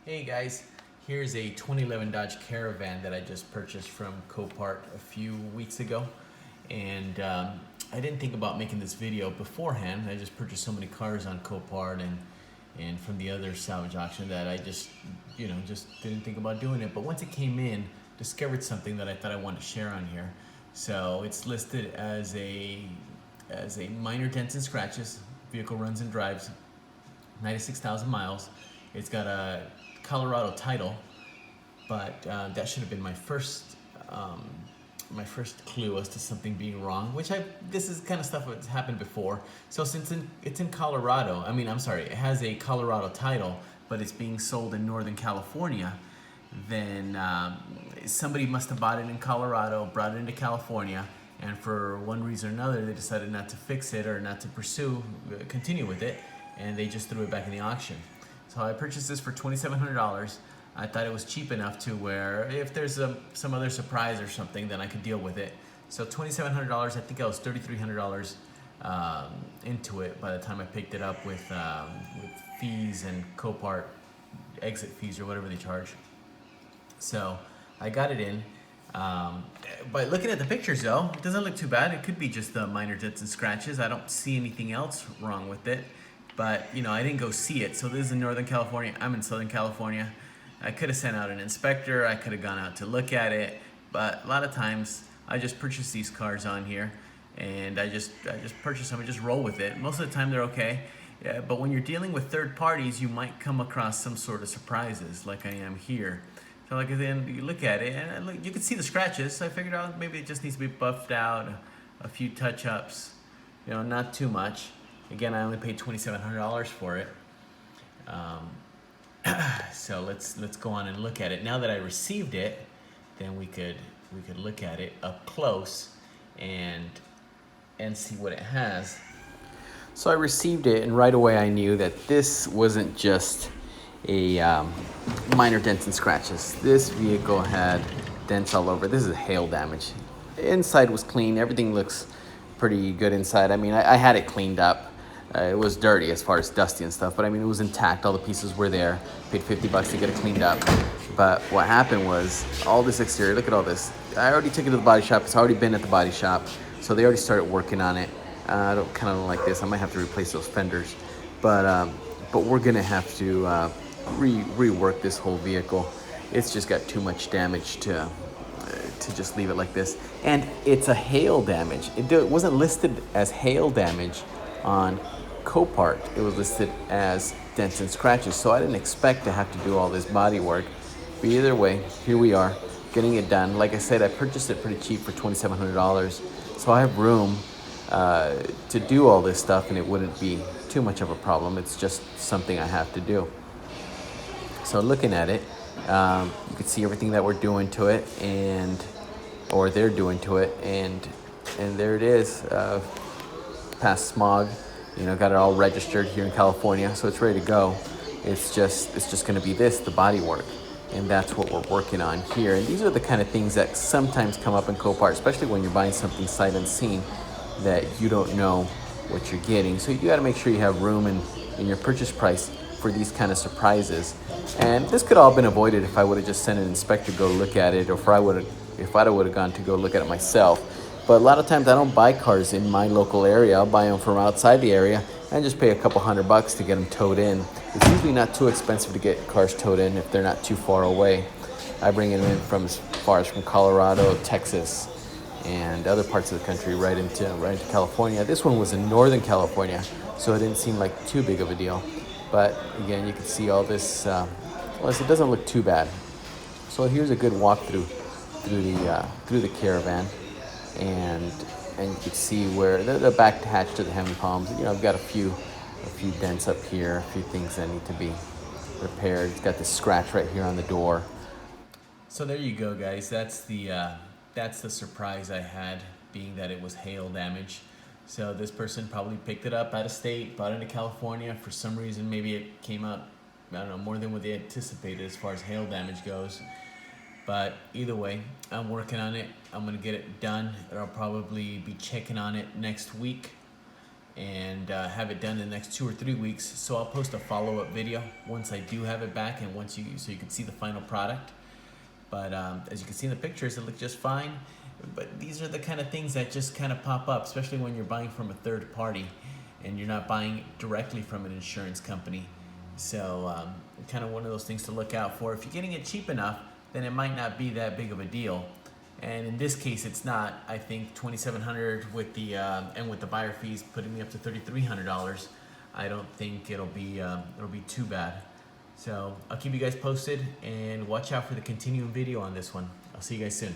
Hey guys, here's a 2011 Dodge Caravan that I just purchased from Copart a few weeks ago. And I didn't think about making this video beforehand. I just purchased so many cars on Copart and from the other salvage auction that I just didn't think about doing it. But once it came in, discovered something that I thought I wanted to share on here. So it's listed as a minor dents and scratches. Vehicle runs and drives 96,000 miles. It's got a Colorado title, but that should have been my first clue as to something being wrong. This is kind of stuff that's happened before. So since it's in Colorado, it has a Colorado title, but it's being sold in Northern California. Then somebody must have bought it in Colorado, brought it into California, and for one reason or another, they decided not to fix it or not to continue with it, and they just threw it back in the auction. So I purchased this for $2,700. I thought it was cheap enough to where if there's some other surprise or something, then I could deal with it. So $2,700, I think I was $3,300 into it by the time I picked it up with fees and Copart exit fees or whatever they charge. So I got it in. But looking at the pictures though, it doesn't look too bad. It could be just the minor dents and scratches. I don't see anything else wrong with it. But I didn't go see it. So this is in Northern California. I'm in Southern California. I could have sent out an inspector. I could have gone out to look at it. But a lot of times I just purchase these cars on here and I just purchase them and just roll with it. Most of the time they're okay. Yeah, but when you're dealing with third parties, you might come across some sort of surprises like I am here. So like then you look at it and you can see the scratches. So I figured out maybe it just needs to be buffed out, a few touch-ups, not too much. Again, I only paid $2,700 for it. So let's go on and look at it. Now that I received it, then we could look at it up close and see what it has. So I received it, and right away I knew that this wasn't just a minor dents and scratches. This vehicle had dents all over. This is hail damage. The inside was clean. Everything looks pretty good inside. I had it cleaned up. It was dirty as far as dusty and stuff, but it was intact. All the pieces were there. Paid $50 to get it cleaned up. But what happened was all this exterior, look at all this. I already took it to the body shop. It's already been at the body shop. So they already started working on it. I don't like this. I might have to replace those fenders. But we're gonna have to rework this whole vehicle. It's just got too much damage to just leave it like this. And it's a hail damage. It wasn't listed as hail damage on Copart. It was listed as dents and scratches, so I didn't expect to have to do all this body work. But either way, here we are, getting it done. Like I said, I purchased it pretty cheap for $2,700, so I have room to do all this stuff, and it wouldn't be too much of a problem. It's just something I have to do. So looking at it, you can see everything that we're doing to it, or they're doing to it, and there it is. Past smog, got it all registered here in California, so it's ready to go. It's just going to be the body work, and that's what we're working on here. And these are the kind of things that sometimes come up in Copart, especially when you're buying something sight unseen that you don't know what you're getting. So you got to make sure you have room in your purchase price for these kind of surprises. And this could all have been avoided if I would have just sent an inspector to go look at it, or if I would have gone to go look at it myself. But a lot of times I don't buy cars in my local area. I'll buy them from outside the area and just pay a couple $100 to get them towed in. It's usually not too expensive to get cars towed in if they're not too far away. I bring them in from as far as from Colorado, Texas, and other parts of the country right into California. This one was in Northern California, so it didn't seem like too big of a deal. But again, you can see all this. It doesn't look too bad. So here's a good walkthrough through the Caravan. And you can see where the back hatch to the Hemi palms. I've got a few dents up here, a few things that need to be repaired. It's got this scratch right here on the door. So there you go, guys. That's the surprise I had, being that it was hail damage. So this person probably picked it up out of state, brought it to California. For some reason, maybe it came out, I don't know, more than what they anticipated as far as hail damage goes. But either way, I'm working on it. I'm gonna get it done, and I'll probably be checking on it next week. and have it done in the next 2 or 3 weeks. So I'll post a follow-up video once I do have it back, and so you can see the final product. But as you can see in the pictures, it looks just fine. But these are the kind of things that just kind of pop up, especially when you're buying from a third party and you're not buying directly from an insurance company. So kind of one of those things to look out for. If you're getting it cheap enough, then it might not be that big of a deal. And in this case, it's not. I think $2,700 with the and with the buyer fees putting me up to $3,300. I don't think it'll be too bad. So I'll keep you guys posted, and watch out for the continuing video on this one. I'll see you guys soon.